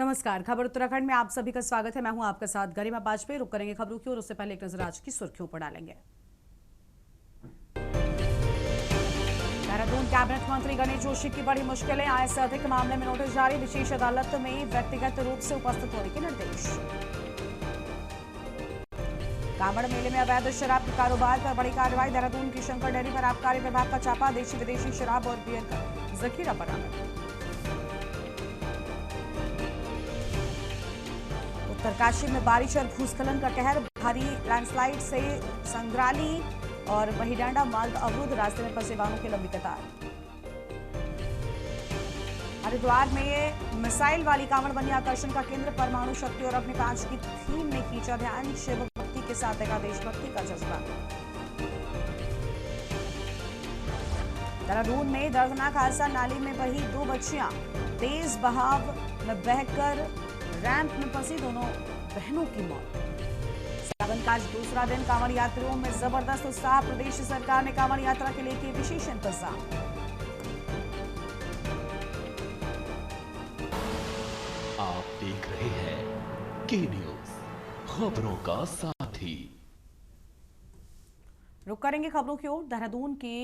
नमस्कार। खबर उत्तराखंड में आप सभी का स्वागत है। मैं हूं आपके साथ गरिमा बाजपेयी। रुक करेंगे खबरों की ओर, उससे पहले एक नजर आज की सुर्खियों पर डालेंगे। देहरादून कैबिनेट मंत्री गणेश जोशी की बड़ी मुश्किलें, आय से अधिक मामले में नोटिस जारी, विशेष अदालत में व्यक्तिगत रूप से उपस्थित होने के निर्देश। कांवड़ मेले में अवैध शराब के कारोबार पर बड़ी कार्रवाई, देहरादून की शंकर डेयरी पर आबकारी विभाग का छापा, देशी विदेशी शराब और बियर का जखीरा बरामद। उत्तरकाशी में बारिश और भूस्खलन का कहर, भारी लैंडस्लाइड से संग्राली और बहीडांडा मार्ग अवरुद्ध, रास्ते में फंसे वाहनों की लंबी कतार। हरिद्वार में मिसाइल वाली कांवड़ बनी आकर्षण का केंद्र, परमाणु शक्ति और अग्नि 5 की थीम ने खींचा ध्यान, शिव भक्ति के साथ देखा देशभक्ति का जज्बा। देहरादून में दर्दनाक हादसा, नाली में बही 2 बच्चियां, तेज बहाव में बहकर रैंप में फंसी दोनों बहनों की मौत। सावन का आज दूसरा दिन, कांवड़ यात्रियों में जबरदस्त उत्साह, प्रदेश सरकार ने कांवड़ यात्रा के लिए किए विशेष इंतजाम। आप देख रहे हैं के न्यूज, खबरों का साथी। रुक करेंगे खबरों की ओर। देहरादून के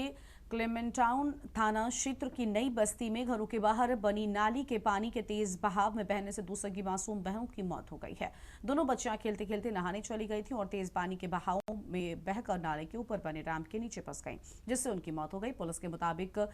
क्लेमेंटाउन थाना क्षेत्र की नई बस्ती में घरों के बाहर बनी नाली के पानी के तेज बहाव में बहने से 2 सगी मासूम बहनों की मौत हो गई है। दोनों बच्चियां खेलते खेलते नहाने चली गई थी और तेज पानी के बहाव में बहकर नाले के ऊपर बने रैंप के नीचे फंस गईं, जिससे उनकी मौत हो गई। पुलिस के मुताबिक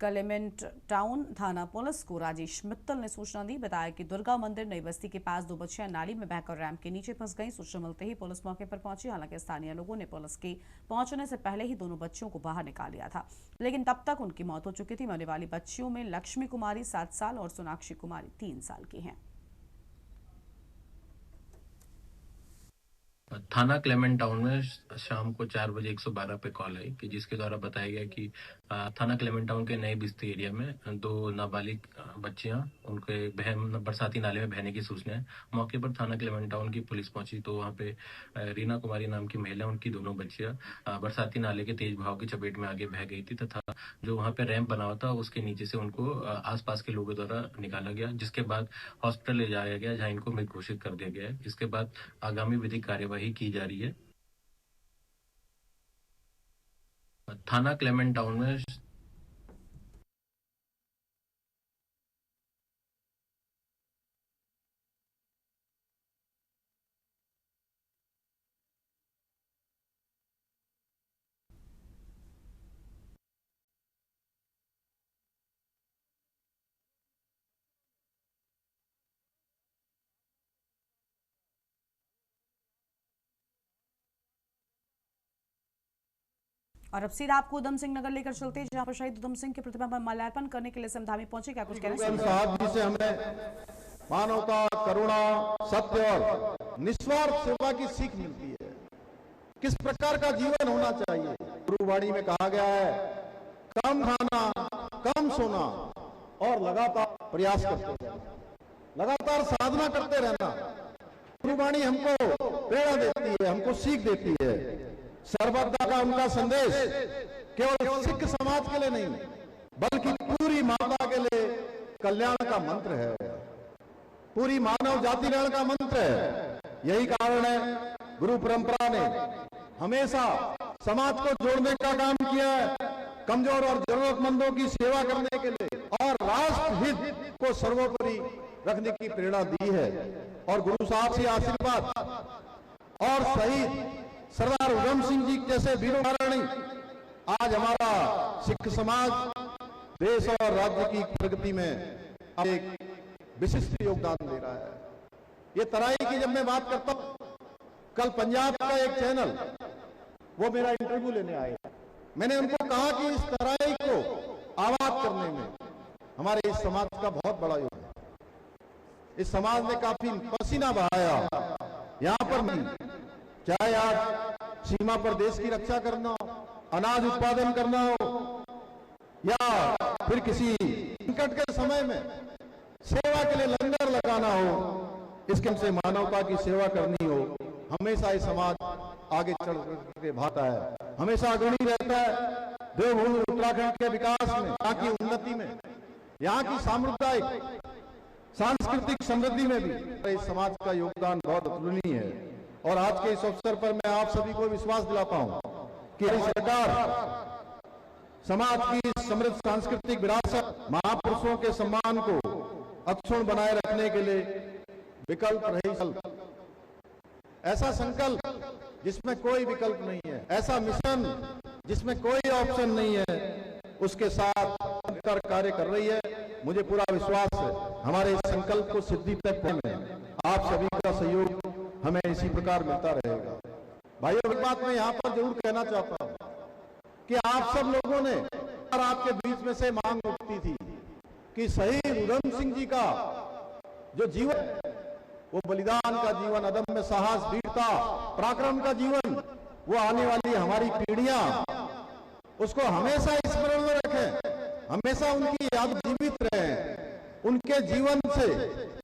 क्लेमेंट टाउन थाना पुलिस को राजेश मित्तल ने सूचना दी, बताया कि दुर्गा मंदिर नई बस्ती के पास 2 बच्चियां नाली में बहकर रैंप के नीचे फंस गईं। सूचना मिलते ही पुलिस मौके पर पहुंची। हालांकि स्थानीय लोगों ने पुलिस के पहुंचने से पहले ही दोनों बच्चियों को बाहर निकाल लिया था, लेकिन तब तक उनकी मौत हो चुकी थी। मरने वाली बच्चियों में लक्ष्मी कुमारी 7 साल और सोनाक्षी कुमारी 3 साल की हैं। थाना क्लेमेंट टाउन में शाम को 4 बजे 112 पे कॉल आई कि जिसके द्वारा बताया गया कि थाना क्लेमेंट टाउन के नए बस्ती एरिया में 2 नाबालिग बच्चियां उनके बरसाती नाले में बहने की सूचना है। मौके पर थाना क्लेमेंट टाउन की पुलिस पहुंची तो वहां पे रीना कुमारी नाम की महिला, उनकी दोनों बच्चियां बरसाती नाले के तेज बहाव की चपेट में आगे बह गई थी तथा जो वहां पे रैंप बना हुआ था उसके नीचे से उनको आसपास के लोगों द्वारा निकाला गया, जिसके बाद हॉस्पिटल ले जाया गया जहाँ इनको मृत घोषित कर दिया गया है। इसके बाद आगामी विधिक कार्यवाही की जा रही है। थाना क्लेमेंट टाउन में और अब सीधा आपको उधम सिंह नगर लेकर चलते हैं, जहां पर शहीद उधम सिंह की प्रतिमा पर माल्यार्पण करने के लिए समधामी पहुंचे। क्या कुछ कह रहे हैं साहब जी से हमें मानवता, करुणा, सत्य और निस्वार्थ सेवा की सीख मिलती है। किस प्रकार का जीवन होना चाहिए। गुरुवाणी में कहा गया है, कम खाना, कम सोना और लगातार प्रयास करते रहना, लगातार साधना करते रहना। गुरुवाणी हमको प्रेरणा देती है, हमको सीख देती है। सर्वदा का उनका संदेश केवल सिख समाज के लिए नहीं बल्कि पूरी मानवता के लिए कल्याण का मंत्र है, पूरी मानव जाति कल्याण का मंत्र है। यही कारण है गुरु परंपरा ने हमेशा समाज को जोड़ने का काम किया है, कमजोर और जरूरतमंदों की सेवा करने के लिए और राष्ट्र हित को सर्वोपरि रखने की प्रेरणा दी है। और गुरु साहब से आशीर्वाद और शहीद सरदार उधम सिंह जी जैसे वीरों कारण आज हमारा सिख समाज देश और राज्य की प्रगति में एक विशिष्ट योगदान दे रहा है। ये तराई की जब मैं बात करता हूं, कल पंजाब का एक चैनल वो मेरा इंटरव्यू लेने आए, मैंने उनको कहा कि इस तराई को आबाद करने में हमारे इस समाज का बहुत बड़ा योगदान है। इस समाज ने काफी पसीना बहाया यहां पर नहीं, चाहे आज सीमा पर देश की रक्षा करना हो, अनाज उत्पादन करना हो या फिर किसी संकट के समय में सेवा के लिए लंगर लगाना हो, इसके हमसे मानवता की सेवा करनी हो, हमेशा ये समाज आगे चढ़ के भाता है, हमेशा अग्रणी रहता है। देवभूमि उत्तराखंड के विकास में, यहाँ की उन्नति में, यहाँ की सामुदायिक सांस्कृतिक समृद्धि में भी इस समाज का योगदान बहुत अतुलनीय है। और आज के इस अवसर पर मैं आप सभी को विश्वास दिलाता हूं कि हमारी सरकार समाज की समृद्ध सांस्कृतिक विरासत, महापुरुषों के सम्मान को अक्षुण्ण बनाए रखने के लिए विकल्प रही, ऐसा संकल्प जिसमें कोई विकल्प नहीं है, ऐसा मिशन जिसमें कोई ऑप्शन नहीं है, उसके साथ कर कार्य कर रही है। मुझे पूरा विश्वास है हमारे इस संकल्प को सिद्धि तक पहुंचने में आप सभी का सहयोग हमें इसी प्रकार मिलता रहेगा। भाइयों, एक बात मैं यहाँ पर जरूर कहना चाहता हूँ कि आप सब लोगों ने और आपके बीच में से मांग उठती थी कि शहीद उधम सिंह जी का जो जीवन, वो बलिदान का जीवन, अदम्य साहस, वीरता, पराक्रम का जीवन, वो आने वाली हमारी पीढ़ियां उसको हमेशा स्मरण में रखें, हमेशा उनकी याद जीवित रहे, उनके जीवन से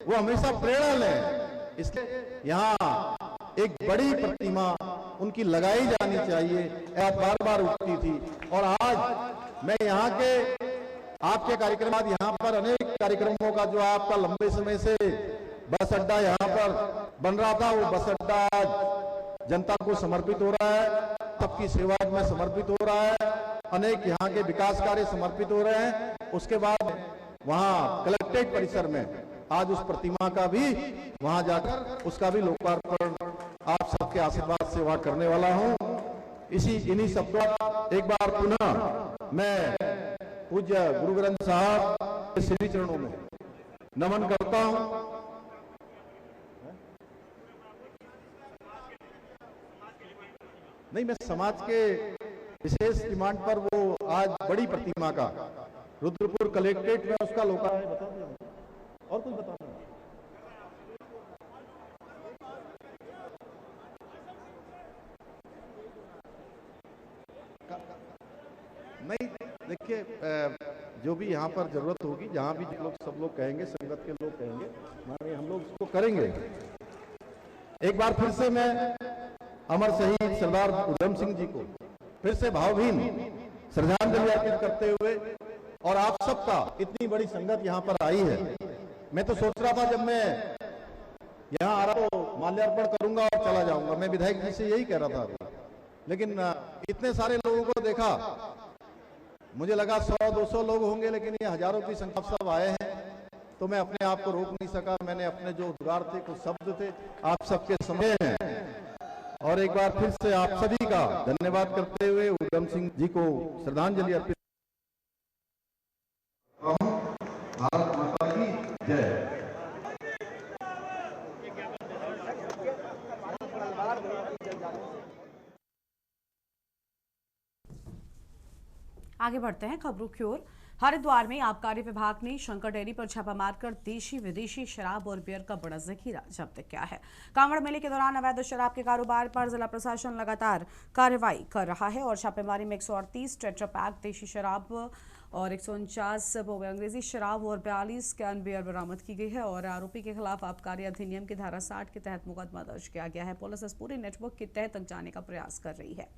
वो हमेशा प्रेरणा लें। इसलिए यहाँ एक बड़ी प्रतिमा उनकी लगाई जानी चाहिए, बार बार उठती थी। और आज मैं यहाँ के आपके कार्यक्रम बाद यहाँ पर अनेक कार्यक्रमों का जो आपका लंबे समय से बस अड्डा यहाँ पर बन रहा था, वो बस अड्डा आज जनता को समर्पित हो रहा है, सबकी सेवा में समर्पित हो रहा है, अनेक यहाँ के विकास कार्य समर्पित हो रहे हैं। उसके बाद वहाँ कलेक्ट्रेट परिसर में आज उस प्रतिमा का भी वहाँ जाकर उसका भी लोकार्पण आप सबके आशीर्वाद सेवा करने वाला हूँ। इन्हीं शब्दों एक बार पुनः मैं पूज्य गुरु ग्रंथ साहब के श्री चरणों में नमन करता हूँ। नहीं, मैं समाज के विशेष डिमांड पर वो आज बड़ी प्रतिमा का रुद्रपुर कलेक्ट्रेट में उसका लोकार्पण बता दिया। और कुछ बताना नहीं? देखिए, जो भी यहाँ पर जरूरत होगी, जहाँ भी लोग सब लोग कहेंगे, संगत के लोग कहेंगे, हम लोग उसको करेंगे। एक बार फिर से मैं अमर शहीद सरदार उधम सिंह जी को फिर से भावभीन श्रद्धांजलि अर्पित करते हुए, और आप सबका इतनी बड़ी संगत यहाँ पर आई है। मैं तो सोच रहा था जब मैं यहाँ आ रहा तो माल्यार्पण करूंगा और चला जाऊंगा, मैं विधायक जी से यही कह रहा था अभी। लेकिन इतने सारे लोगों को देखा, मुझे लगा 100-200 लोग होंगे, लेकिन ये हजारों की संख्या सब आए हैं, तो मैं अपने आप को रोक नहीं सका। मैंने अपने जो उद्गार थे, कुछ शब्द थे, आप सबके समय हैं। और एक बार फिर से आप सभी का धन्यवाद करते हुए उधम सिंह जी को श्रद्धांजलि अर्पित। भारत माता की जय। आगे बढ़ते हैं खबरों की ओर। हरिद्वार में आबकारी विभाग ने शंकर डेयरी पर छापा मारकर देशी विदेशी शराब और बियर का बड़ा जखीरा जब्त किया है। कांवड़ मेले के दौरान अवैध शराब के कारोबार पर जिला प्रशासन लगातार कार्रवाई कर रहा है और छापेमारी में 138 टेट्रा पैक देशी शराब और 149 अंग्रेजी शराब और 42 कैन बियर बरामद की गई है और आरोपी के खिलाफ आबकारी अधिनियम की धारा 60 के तहत मुकदमा दर्ज किया गया है। पुलिस इस पूरे नेटवर्क के तह तक जाने का प्रयास कर रही है।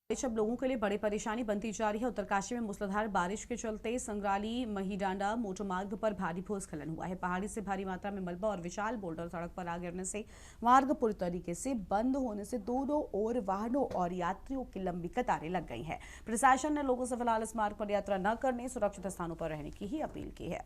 अब लोगों के लिए बड़ी परेशानी बनती जा रही है। उत्तरकाशी में मूसलाधार बारिश के चलते संग्राली महीडांडा मोटर मार्ग पर भारी भूस्खलन हुआ है। पहाड़ी से भारी मात्रा में मलबा और विशाल बोल्डर सड़क पर आ गिरने से मार्ग पूरी तरीके से बंद होने से दोनों ओर वाहनों और यात्रियों की लंबी कतारें लग गई हैं। प्रशासन ने लोगों से फिलहाल इस मार्ग पर यात्रा न करने, सुरक्षित स्थानों पर रहने की ही अपील की है।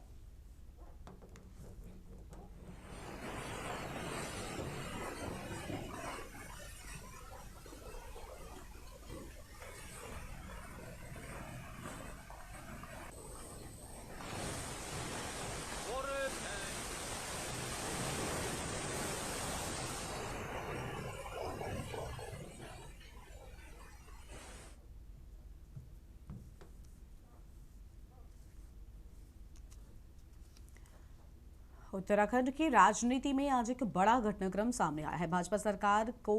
उत्तराखंड की राजनीति में आज एक बड़ा घटनाक्रम सामने आया है। भाजपा सरकार को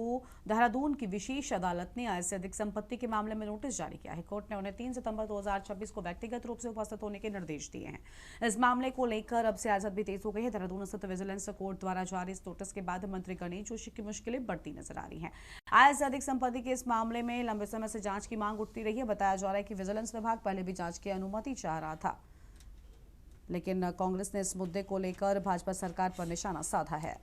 देहरादून की विशेष अदालत ने आय से अधिक संपत्ति के मामले में नोटिस जारी किया है। कोर्ट ने उन्हें 3 सितंबर 2026 को व्यक्तिगत रूप से उपस्थित होने के निर्देश दिए हैं। इस मामले को लेकर अब सियासत भी तेज हो गई है। देहरादून स्थित विजिलेंस कोर्ट द्वारा जारी इस नोटिस के बाद मंत्री गणेश जोशी की मुश्किलें बढ़ती नजर आ रही हैं। आय से अधिक संपत्ति के इस मामले में लंबे समय से जांच की मांग उठती रही है। बताया जा रहा है कि विजिलेंस विभाग पहले भी जांच की अनुमति चाह रहा था, लेकिन कांग्रेस ने इस मुद्दे को लेकर भाजपा सरकार पर निशाना साधा है।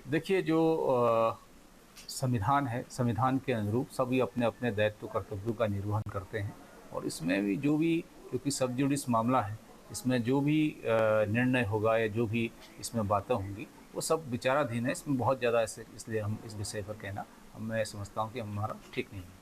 देखिए, जो संविधान है, संविधान के अनुरूप सभी अपने अपने दायित्व कर्तव्यों का निर्वहन करते हैं और इसमें भी जो भी, क्योंकि सब जुडिस मामला है, इसमें जो भी निर्णय होगा या जो भी इसमें बातें होंगी वो सब विचाराधीन है। इसमें बहुत ज़्यादा ऐसे, इसलिए हम इस विषय पर कहना, मैं समझता हूँ कि हमारा ठीक नहीं है।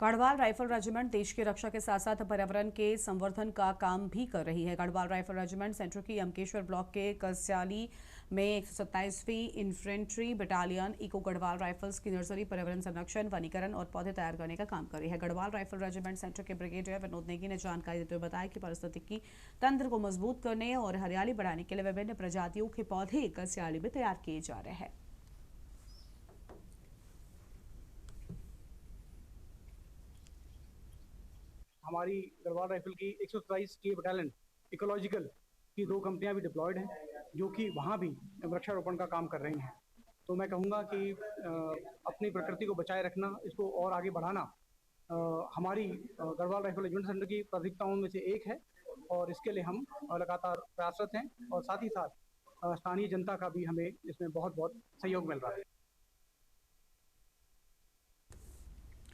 गढ़वाल राइफल रेजिमेंट देश की रक्षा के साथ साथ पर्यावरण के संवर्धन का काम भी कर रही है। गढ़वाल राइफल रेजिमेंट सेंटर की यमकेश्वर ब्लॉक के कसयाली में 127वीं infantry battalion eco Garhwal rifles की नर्सरी पर्यावरण संरक्षण, वनीकरण और पौधे तैयार करने का काम कर रही है। गढ़वाल राइफल रेजिमेंट सेंटर के ब्रिगेडियर विनोद नेगी ने जानकारी देते हुए बताया कि पारिस्थितिकी तंत्र को मजबूत करने और हरियाली बढ़ाने के लिए विभिन्न प्रजातियों के पौधे कसयाली में तैयार किए जा रहे हैं। हमारी गढ़वाल राइफल की 127 की बटालियन इकोलॉजिकल की 2 कंपनियां भी डिप्लॉयड हैं, जो कि वहां भी वृक्षारोपण का काम कर रही हैं। तो मैं कहूँगा कि अपनी प्रकृति को बचाए रखना, इसको और आगे बढ़ाना हमारी गढ़वाल राइफल रेजिमेंट सेंटर की प्राथमिकताओं में से एक है और इसके लिए हम लगातार प्रयासरत हैं और साथ ही साथ स्थानीय जनता का भी हमें इसमें बहुत बहुत सहयोग मिल रहा है।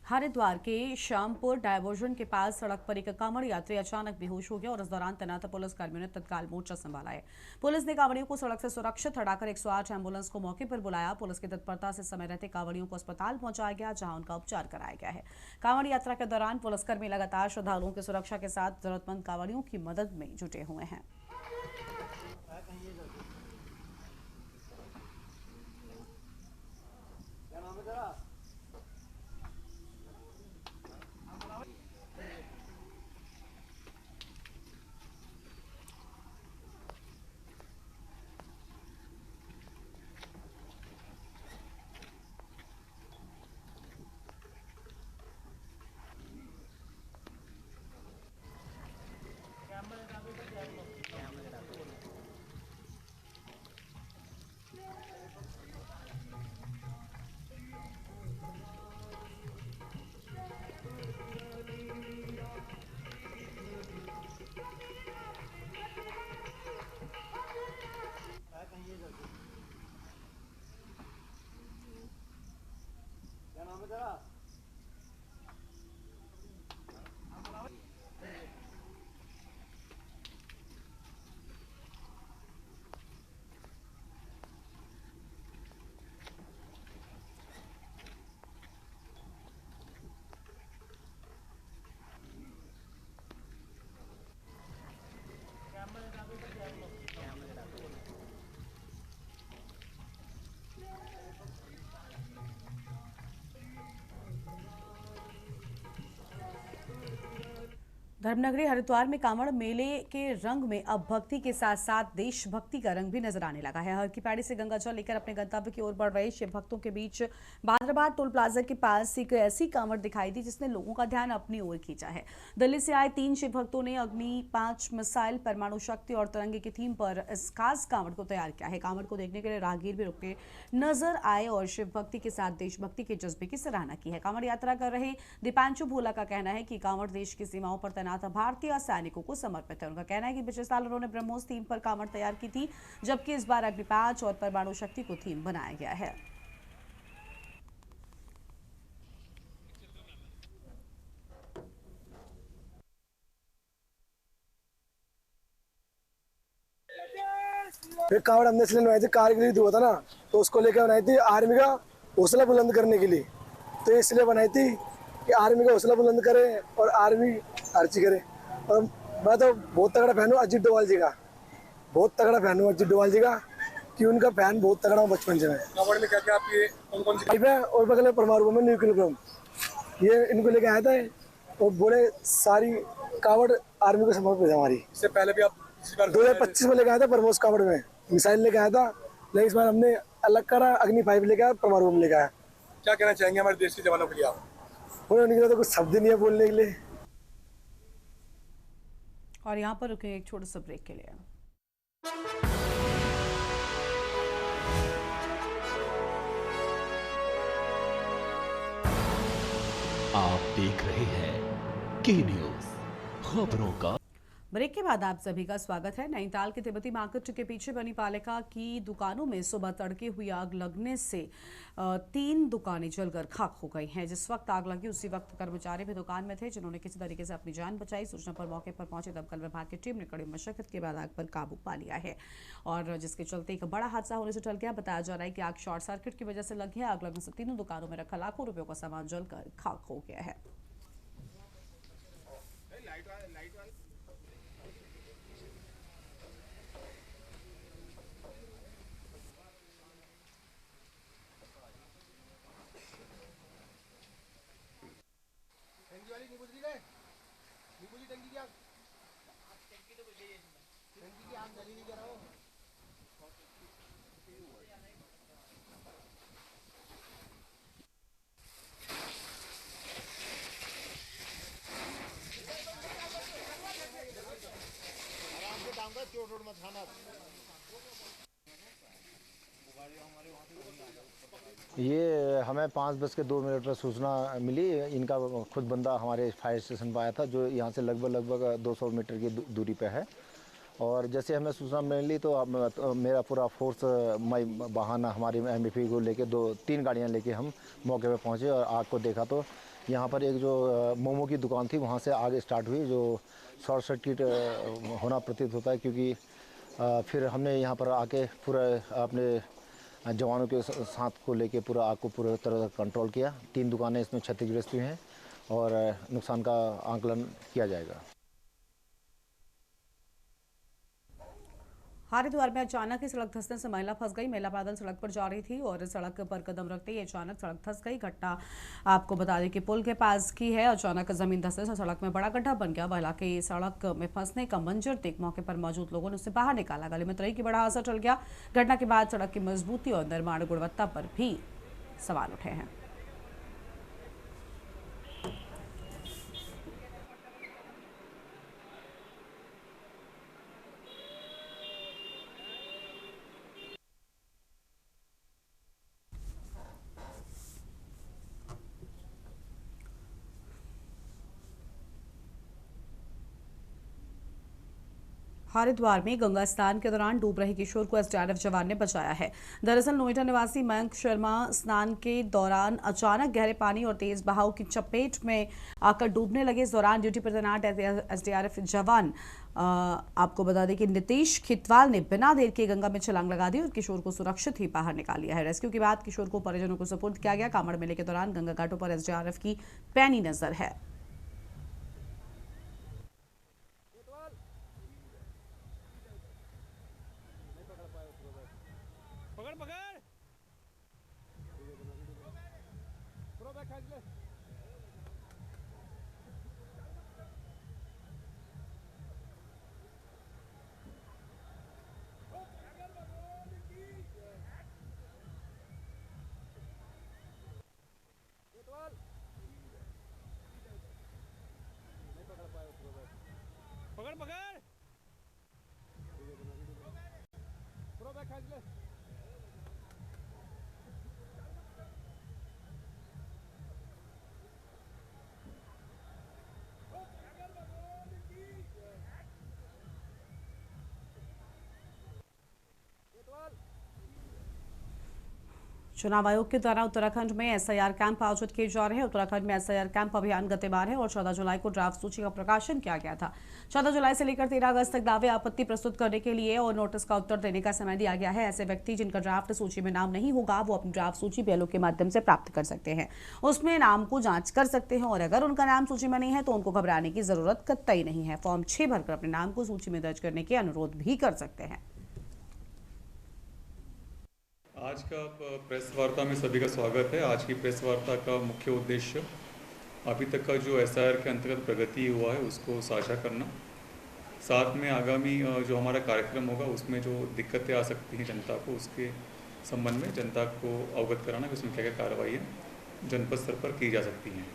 हरिद्वार के श्यामपुर डायवर्जन के पास सड़क पर एक कांवड़ यात्री अचानक बेहोश हो गया और इस दौरान तैनात पुलिस कर्मियों ने तत्काल मोर्चा संभाला है। पुलिस ने कांवड़ियों को सड़क से सुरक्षित हटाकर 108 एम्बुलेंस को मौके पर बुलाया। पुलिस की तत्परता से समय रहते कांवड़ियों को अस्पताल पहुंचाया गया, जहां उनका उपचार कराया गया है। कांवड़ यात्रा के दौरान पुलिसकर्मी लगातार श्रद्धालुओं की सुरक्षा के साथ जरूरतमंद कांवड़ियों की मदद में जुटे हुए हैं। धर्मनगरी हरिद्वार में कांवड़ मेले के रंग में अब भक्ति के साथ साथ देशभक्ति का रंग भी नजर आने लगा है। हर की पैड़ी से गंगा जल लेकर अपने गंतव्य की ओर बढ़ रहे शिव भक्तों के बीच बादराबाद टोल प्लाजा के पास एक ऐसी कांवड़ दिखाई दी जिसने लोगों का ध्यान अपनी ओर खींचा है। दिल्ली से आए 3 शिव भक्तों ने अग्नि 5 मिसाइल, परमाणु शक्ति और तिरंगे की थीम पर इस खास कांवड़ को तैयार किया है। कांवड़ को देखने के लिए राहगीर भी रुके नजर आए और शिव भक्ति के साथ देशभक्ति के जज्बे की सराहना की है। कांवड़ यात्रा कर रहे दीपांशु भोला का कहना है कि कांवड़ देश की सीमाओं पर तैनात भारतीय सैनिकों को समर्पित है। उनका कहना है कि पिछले साल उन्होंने ब्रह्मोस थीम पर कांवड़ तैयार की थी, जबकि इस बार अग्नि 5 और परमाणु शक्ति को थीम बनाया गया है। फिर कांवड़ हमने इसलिए बनाई थी, कारगिल युद्ध हुआ था ना, तो उसको लेकर बनाई थी आर्मी का हौसला बुलंद करने के लिए। तो इसलिए बनाई थी कि आर्मी का हौसला बुलंद करे और आर्मी अर्जी करे। और मैं तो बहुत तगड़ा फैन हूँ अजीत डोभाल जी का, बहुत तगड़ा फैन हूँ अजीत डोभाल जी का, कि उनका फैन बहुत तगड़ा हूँ बचपन से मैं। कांवड़ में क्या क्या आपकी कौन सी पाइप है और बगल में परमाणु बम, न्यूक्लियर बम, ये इनको लेके आया था और बोले सारी कांवड़ आर्मी को समर्पित है हमारी। इससे पहले भी आप 2025 में लेके आया था ब्रह्मोस कांवड़ में मिसाइल लेके आया था, लेकिन इस बार हमने अलग करा, अग्नि 5 लेके आया, परमाणु बम लेके आया। क्या कहना चाहेंगे हमारे देश के जवानों के लिए आप? उन्होंने तो कुछ शब्द नहीं है बोलने के लिए। और यहाँ पर रुके एक छोटे से ब्रेक के लिए। आप देख रहे हैं के न्यूज खबरों का। ब्रेक के बाद आप सभी का स्वागत है। नैनीताल के तिब्बती मार्केट के पीछे बनी पालिका की दुकानों में सुबह तड़के हुई आग लगने से 3 दुकानें जलकर खाक हो गई हैं। जिस वक्त आग लगी उसी वक्त कर्मचारी भी दुकान में थे, जिन्होंने किसी तरीके से अपनी जान बचाई। सूचना पर मौके पर पहुंचे दमकल विभाग की टीम ने कड़ी मशक्कत के बाद आग पर काबू पा लिया है, और जिसके चलते एक बड़ा हादसा होने से टल गया। बताया जा रहा है कि आग शॉर्ट सर्किट की वजह से लगी है। आग लगने से तीनों दुकानों में रखा लाखों रुपयों का सामान जलकर खाक हो गया है। ये हमें 5:02 पर सूचना मिली। इनका खुद बंदा हमारे फायर स्टेशन पर आया था, जो यहाँ से लगभग 200 मीटर की दूरी पे है। और जैसे हमें सूचना मिली तो मेरा पूरा फोर्स वाहन हमारी MFP को लेके 2-3 गाड़ियाँ लेके हम मौके पे पहुँचे और आग को देखा तो यहाँ पर एक जो मोमो की दुकान थी वहाँ से आग स्टार्ट हुई, जो शॉर्ट सर्किट होना प्रतीत होता है। क्योंकि फिर हमने यहाँ पर आके पूरा अपने जवानों के साथ को लेके पूरा आग को पूरी तरह कंट्रोल किया। 3 दुकानें इसमें क्षतिग्रस्त हुई हैं और नुकसान का आंकलन किया जाएगा। हरिद्वार में अचानक ही सड़क धंसने से महिला फंस गई। महिला पैदल सड़क पर जा रही थी और सड़क पर कदम रखते ही अचानक सड़क धंस गई। घटना आपको बता दें कि पुल के पास की है। अचानक जमीन धंसने से सड़क में बड़ा गड्ढा बन गया। महिला के सड़क में फंसने का मंजर देख मौके पर मौजूद लोगों ने उसे बाहर निकाला। गले में तरी की बड़ा असर टल गया। घटना के बाद सड़क की मजबूती और निर्माण गुणवत्ता पर भी सवाल उठे हैं। हरिद्वार में गंगा स्नान के दौरान डूब रहे किशोर को SDRF जवान ने बचाया है। दरअसल नोएडा निवासी मयंक शर्मा स्नान के दौरान अचानक गहरे पानी और तेज बहाव की चपेट में आकर डूबने लगे। इस दौरान ड्यूटी पर तैनात SDRF जवान आपको बता दें कि नीतीश खितवाल ने बिना देर के गंगा में छलांग लगा दी और किशोर को सुरक्षित ही बाहर निकाल लिया है। रेस्क्यू के बाद किशोर को परिजनों को सुपुर्द किया गया। कांवड़ मेले के दौरान गंगा घाटों पर SDRF की पैनी नजर है। चुनाव आयोग के द्वारा उत्तराखंड में SIR कैंप आयोजित किए जा रहे हैं। उत्तराखंड में SIR कैंप अभियान गतिवार है और 14 जुलाई को ड्राफ्ट सूची का प्रकाशन किया गया था। 14 जुलाई से लेकर 13 अगस्त तक दावे आपत्ति प्रस्तुत करने के लिए और नोटिस का उत्तर देने का समय दिया गया है। ऐसे व्यक्ति जिनका ड्राफ्ट सूची में नाम नहीं होगा वो अपनी ड्राफ्ट सूची BLO के माध्यम से प्राप्त कर सकते हैं। उसमें नाम को जांच कर सकते हैं और अगर उनका नाम सूची में नहीं है तो उनको घबराने की जरूरत कतई नहीं है। फॉर्म 6 भरकर अपने नाम को सूची में दर्ज करने के अनुरोध भी कर सकते हैं। आज का प्रेस वार्ता में सभी का स्वागत है। आज की प्रेस वार्ता का मुख्य उद्देश्य अभी तक का जो SIR के अंतर्गत प्रगति हुआ है उसको साझा करना, साथ में आगामी जो हमारा कार्यक्रम होगा उसमें जो दिक्कतें आ सकती हैं जनता को, उसके संबंध में जनता को अवगत कराना कि उसमें क्या क्या कार्रवाइयाँ जनपद स्तर पर की जा सकती हैं।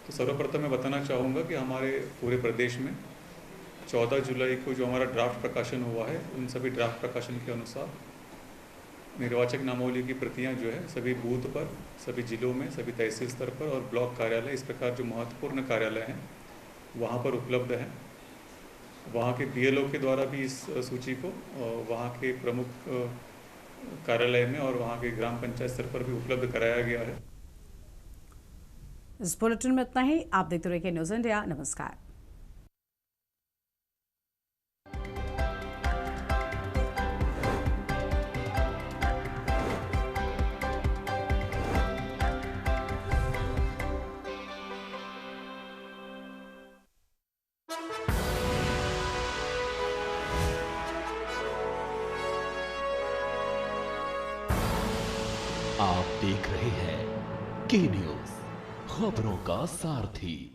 तो सर्वप्रथम मैं बताना चाहूँगा कि हमारे पूरे प्रदेश में 14 जुलाई को जो हमारा ड्राफ्ट प्रकाशन हुआ है, उन सभी ड्राफ्ट प्रकाशन के अनुसार निर्वाचक नामावली की प्रतियां जो है सभी बूथ पर, सभी जिलों में, सभी तहसील स्तर पर और ब्लॉक कार्यालय, इस प्रकार जो महत्वपूर्ण कार्यालय हैं वहाँ पर उपलब्ध हैं। वहाँ के BLO के द्वारा भी इस सूची को वहाँ के प्रमुख कार्यालय में और वहाँ के ग्राम पंचायत स्तर पर भी उपलब्ध कराया गया है। इस बुलेटिन में इतना ही। आप देखते रहिए न्यूज़ इंडिया। नमस्कार। आप देख रहे हैं के न्यूज़, खबरों का सारथी।